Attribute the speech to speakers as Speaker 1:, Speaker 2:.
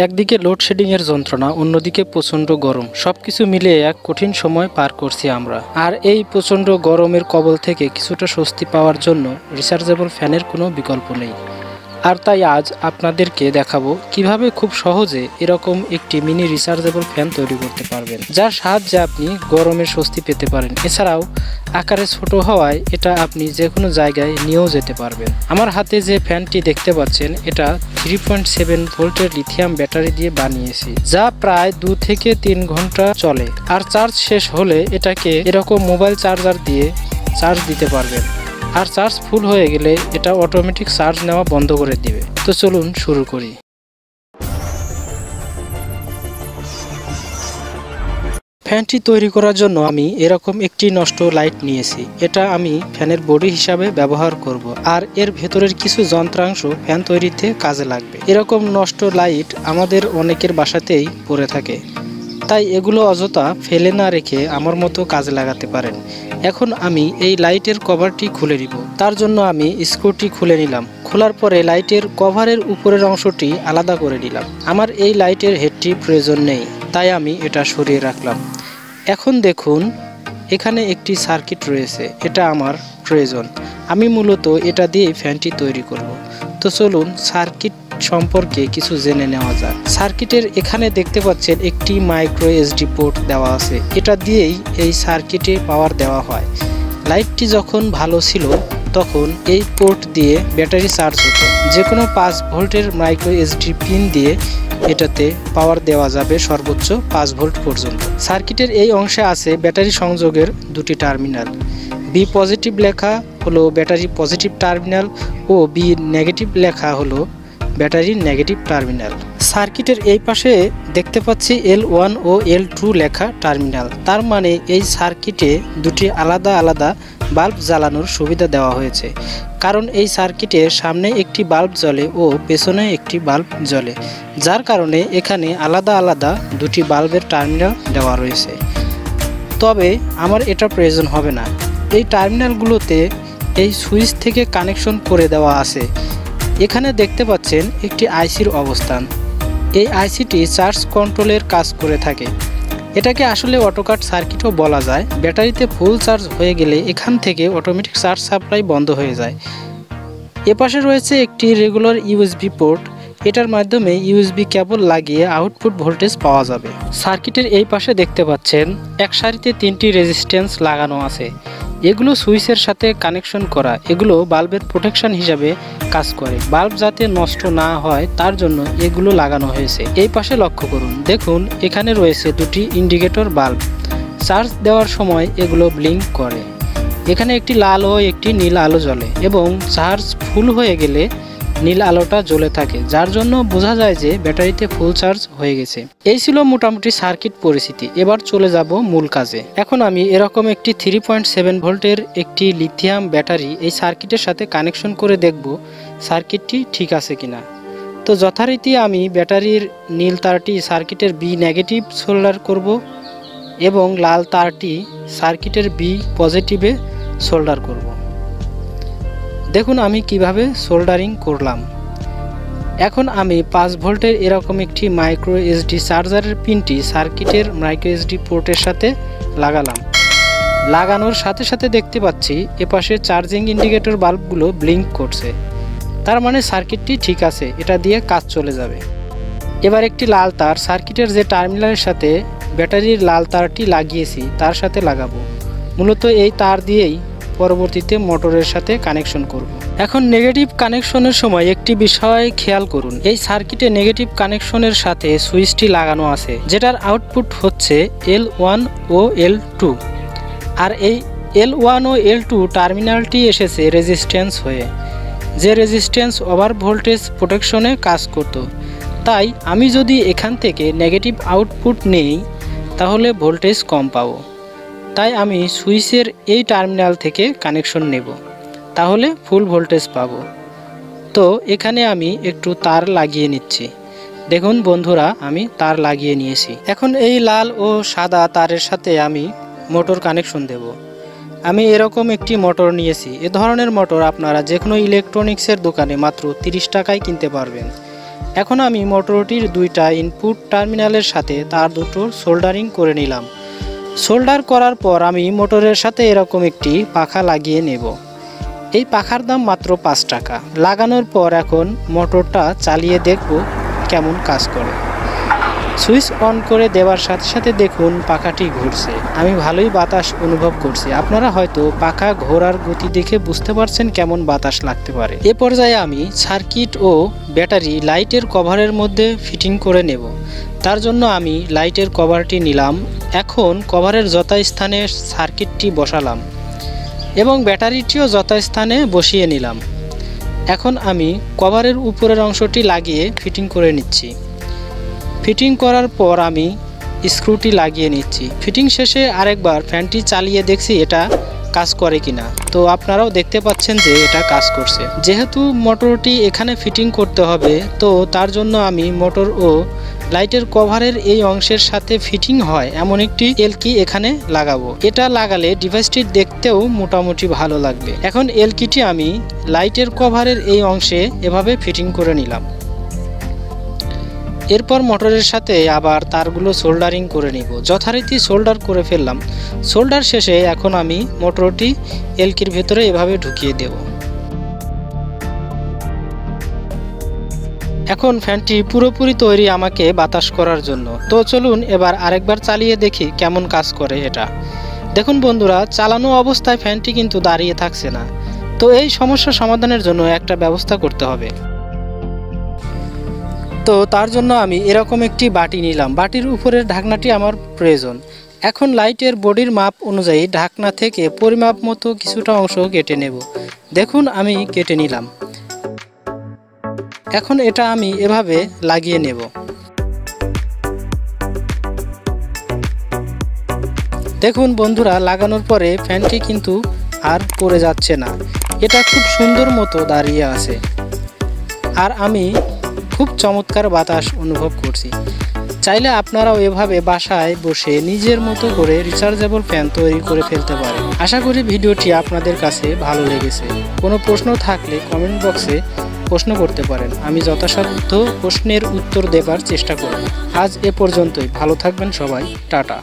Speaker 1: একদিকে লোডশেডিং এর যন্ত্রণা, অন্যদিকে প্রচণ্ড গরম, সবকিছু মিলিয়ে এক কঠিন সময় পার করছি আমরা। আর এই প্রচণ্ড গরমের কবল থেকে কিছুটা স্বস্তি পাওয়ার জন্য রিচার্জেবল ফ্যানের কোনো বিকল্প নেই। আর তাই আজ আপনাদেরকে দেখাবো কিভাবে খুব সহজে এরকম একটি মিনি রিচার্জেবল ফ্যান তৈরি করতে পারবেন, যার সাহায্যে আপনি গরমের স্বস্তি পেতে পারেন। এছাড়াও আকারে ছোট হওয়ায় এটা আপনি যে কোনো জায়গায় নিয়েও যেতে পারবেন। আমার হাতে যে ফ্যানটি দেখতে পাচ্ছেন, এটা 3.7 ভোল্টের লিথিয়াম ব্যাটারি দিয়ে বানিয়েছি, যা প্রায় 2 থেকে 3 ঘন্টা চলে। আর চার্জ শেষ হলে এটাকে এরকম মোবাইল চার্জার দিয়ে চার্জ দিতে পারবেন। আর চার্জ ফুল হয়ে গেলে এটা অটোমেটিক চার্জ নেওয়া বন্ধ করে দিবে। তো চলুন শুরু করি। ফ্যানটি তৈরি করার জন্য আমি এরকম একটি নষ্ট লাইট নিয়েছি। এটা আমি ফ্যানের বডি হিসাবে ব্যবহার করব। আর এর ভেতরের কিছু যন্ত্রাংশ ফ্যান তৈরিতে কাজে লাগবে। এরকম নষ্ট লাইট আমাদের অনেকের বাসাতেই পড়ে থাকে, তাই এগুলো অযথা ফেলে না রেখে আমার মতো কাজে লাগাতে পারেন। এখন আমি এই লাইটের কভারটি খুলে নিব। তার জন্য আমি স্ক্রুটি খুলে নিলাম। খোলার পরে লাইটের কভারের উপরের অংশটি আলাদা করে নিলাম। আমার এই লাইটের হেডটি প্রয়োজন নেই, তাই আমি এটা সরিয়ে রাখলাম। এখন দেখুন, এখানে একটি সার্কিট রয়েছে, এটা আমার প্রয়োজন। আমি মূলত এটা দিয়ে ফ্যানটি তৈরি করব। তো চলুন সার্কিট সম্পর্কে কিছু জেনে নেওয়া যাক। সার্কিটের এখানে দেখতে পাচ্ছেন একটি microSD পোর্ট দেওয়া আছে। এটা দিয়েই এই সার্কিটে পাওয়ার দেওয়া হয়। লাইটটি যখন ভালো ছিল তখন এই পোর্ট দিয়ে ব্যাটারি চার্জ হতো। যে কোনো 5 ভোল্টের microSD পিন দিয়ে এটাতে পাওয়ার দেওয়া যাবে সর্বোচ্চ 5 ভোল্ট পর্যন্ত। সার্কিটের এই অংশে আছে ব্যাটারি সংযোগের 2টি টার্মিনাল। বি পজিটিভ লেখা হলো ব্যাটারি পজিটিভ টার্মিনাল ও বি নেগেটিভ লেখা হলো ব্যাটারির নেগেটিভ টার্মিনাল। সার্কিটের এই পাশে দেখতে পাচ্ছি L1 ও L2 লেখা টার্মিনাল। তার মানে এই সার্কিটে দুটি আলাদা আলাদা বাল্ব জ্বালানোর সুবিধা দেওয়া হয়েছে, কারণ এই সার্কিটের সামনে একটি বাল্ব জ্বলে ও পেছনে একটি বাল্ব জ্বলে, যার কারণে এখানে আলাদা আলাদা দুটি বাল্বের টার্মিনাল দেওয়া রয়েছে। তবে আমার এটা প্রয়োজন হবে না। এই টার্মিনালগুলোতে এই সুইচ থেকে কানেকশন করে দেওয়া আছে। এখানে দেখতে পাচ্ছেন একটি আইসির অবস্থান। এই আইসিটি চার্জ কন্ট্রোলের কাজ করে থাকে। এটাকে আসলে অটোকাট সার্কিটও বলা যায়। ব্যাটারিতে ফুল চার্জ হয়ে গেলে এখান থেকে অটোমেটিক চার্জ সাপ্লাই বন্ধ হয়ে যায়। এপাশে রয়েছে একটি রেগুলার ইউএসবি পোর্ট। এটার মাধ্যমে ইউএসবি কেবল লাগিয়ে আউটপুট ভোল্টেজ পাওয়া যাবে। সার্কিটের এই পাশে দেখতে পাচ্ছেন এক সারিতে 3টি রেজিস্ট্যান্স লাগানো আছে। এগুলো সুইচের সাথে কানেকশন করা। এগুলো বাল্বের প্রোটেকশন হিসাবে কাজ করে। বাল্ব যাতে নষ্ট না হয় তার জন্য এগুলো লাগানো হয়েছে। এই পাশে লক্ষ্য করুন, দেখুন এখানে রয়েছে 2টি ইন্ডিকেটর বাল্ব। চার্জ দেওয়ার সময় এগুলো ব্লিঙ্ক করে। এখানে একটি লাল ও একটি নীল আলো জ্বলে এবং চার্জ ফুল হয়ে গেলে নীল আলোটা জ্বলে থাকে, যার জন্য বোঝা যায় যে ব্যাটারিতে ফুল চার্জ হয়ে গেছে। এই ছিল মোটামুটি সার্কিট পরিস্থিতি। এবার চলে যাব মূল কাজে। এখন আমি এরকম একটি 3.7 ভোল্টের একটি লিথিয়াম ব্যাটারি এই সার্কিটের সাথে কানেকশন করে দেখব সার্কিটটি ঠিক আছে কিনা। তো যথারীতি আমি ব্যাটারির নীল তারটি সার্কিটের বি নেগেটিভ সোল্ডার করব এবং লাল তারটি সার্কিটের বি পজিটিভে সোল্ডার করব। দেখুন আমি কিভাবে সোল্ডারিং করলাম। এখন আমি 5 ভোল্টের এরকম একটি microSD চার্জারের পিনটি সার্কিটের microSD পোর্টের সাথে লাগালাম। লাগানোর সাথে সাথে দেখতে পাচ্ছি এপাশে চার্জিং ইন্ডিকেটর বাল্বগুলো ব্লিঙ্ক করছে। তার মানে সার্কিটটি ঠিক আছে, এটা দিয়ে কাজ চলে যাবে। এবার একটি লাল তার সার্কিটের যে টার্মিনালের সাথে ব্যাটারির লাল তারটি লাগিয়েছি তার সাথে লাগাবো। মূলত এই তার দিয়েই পরবর্তীতে মোটরের সাথে কানেকশন করব। এখন নেগেটিভ কানেকশনের সময় একটি বিষয় খেয়াল করুন। এই সার্কিটে নেগেটিভ কানেকশনের সাথে সুইচটি লাগানো আছে, যেটার আউটপুট হচ্ছে L1 ও L2। আর এই L1 ও L2 টার্মিনালটি এসেছে রেজিস্ট্যান্স হয়ে, যে রেজিস্ট্যান্স ওভার ভোল্টেজ প্রোটেকশনে কাজ করত। তাই আমি যদি এখান থেকে নেগেটিভ আউটপুট নেই তাহলে ভোল্টেজ কম পাবো। তাই আমি সুইচের এই টার্মিনাল থেকে কানেকশন নেব, তাহলে ফুল ভোল্টেজ পাবো। তো এখানে আমি একটু তার লাগিয়ে নিচ্ছি। দেখুন বন্ধুরা, আমি তার লাগিয়ে নিয়েছি। এখন এই লাল ও সাদা তারের সাথে আমি মোটর কানেকশন দেব। আমি এরকম একটি মোটর নিয়েছি। এ ধরনের মোটর আপনারা যে কোনো ইলেকট্রনিক্সের দোকানে মাত্র 30 টাকায় কিনতে পারবেন। এখন আমি মোটরটির দুইটা ইনপুট টার্মিনালের সাথে তার দুটোর সোল্ডারিং করে নিলাম। সোল্ডার করার পর আমি মোটরের সাথে এরকম একটি পাখা লাগিয়ে নেব। এই পাখার দাম মাত্র 5 টাকা। লাগানোর পর এখন মোটরটা চালিয়ে দেখব কেমন কাজ করে। সুইচ অন করে দেওয়ার সাথে সাথে দেখুন পাখাটি ঘুরছে। আমি ভালোই বাতাস অনুভব করছি। আপনারা হয়তো পাখা ঘোরার গতি দেখে বুঝতে পারছেন কেমন বাতাস লাগতে পারে। এ পর্যায়ে আমি সার্কিট ও ব্যাটারি লাইটের কভারের মধ্যে ফিটিং করে নেব। তার জন্য আমি লাইটের কভারটি নিলাম। এখন কভারের যথাস্থানে সার্কিটটি বসালাম এবং ব্যাটারিটিও যথাস্থানে বসিয়ে নিলাম। এখন আমি কভারের উপরের অংশটি লাগিয়ে ফিটিং করে নিচ্ছি। ফিটিং করার পর আমি স্ক্রুটি লাগিয়ে নিচ্ছি। ফিটিং শেষে আরেকবার ফ্যানটি চালিয়ে দেখছি এটা কাজ করে কিনা। তো আপনারাও দেখতে পাচ্ছেন যে এটা কাজ করছে। যেহেতু মোটরটি এখানে ফিটিং করতে হবে, তো তার জন্য আমি মোটর ও লাইটের কভারের এই অংশের সাথে ফিটিং হয় এমন একটি এলকি এখানে লাগাবো। এটা লাগালে ডিভাইসটি দেখতেও মোটামুটি ভালো লাগবে। এখন এলকিটি আমি লাইটের কভারের এই অংশে এভাবে ফিটিং করে নিলাম। এরপর মোটরের সাথে আবার তারগুলো সোল্ডারিং করে নিব। যথারীতি সোল্ডার করে ফেললাম। সোল্ডার শেষে এখন আমি মোটরটি এলকির ভেতরে এভাবে ঢুকিয়ে দেব। এখন ফ্যানটি পুরোপুরি তৈরি আমাকে বাতাস করার জন্য। তো চলুন এবার আরেকবার চালিয়ে দেখি কেমন কাজ করে এটা। দেখুন বন্ধুরা, চালানো অবস্থায় ফ্যানটি কিন্তু দাঁড়িয়ে থাকছে না। তো এই সমস্যা সমাধানের জন্য একটা ব্যবস্থা করতে হবে। তো তার জন্য আমি এরকম একটি বাটি নিলাম। বাটির উপরের ঢাকনাটি আমার প্রয়োজন। এখন লাইটের বডির মাপ অনুযায়ী ঢাকনা থেকে পরিমাপ মতো কিছুটা অংশ কেটে নেব। দেখুন আমি কেটে নিলাম। এখন এটা আমি এভাবে লাগিয়ে নেব। দেখুন বন্ধুরা, লাগানোর পরে ফ্যানটি কিন্তু আর পড়ে যাচ্ছে না। এটা খুব সুন্দর মতো দাঁড়িয়ে আছে আর আমি খুব চমৎকার বাতাস অনুভব করছি। চাইলে আপনারাও এভাবে বাসায় বসে নিজের মতো করে রিচার্জেবল ফ্যান তৈরি করে ফেলতে পারেন। আশা করি ভিডিওটি আপনাদের কাছে ভালো লেগেছে। কোনো প্রশ্ন থাকলে কমেন্ট বক্সে প্রশ্ন করতে পারেন। আমি যথাসাধ্য প্রশ্নের উত্তর দেবার চেষ্টা করব। আজ এ পর্যন্তই। ভালো থাকবেন সবাই। টাটা।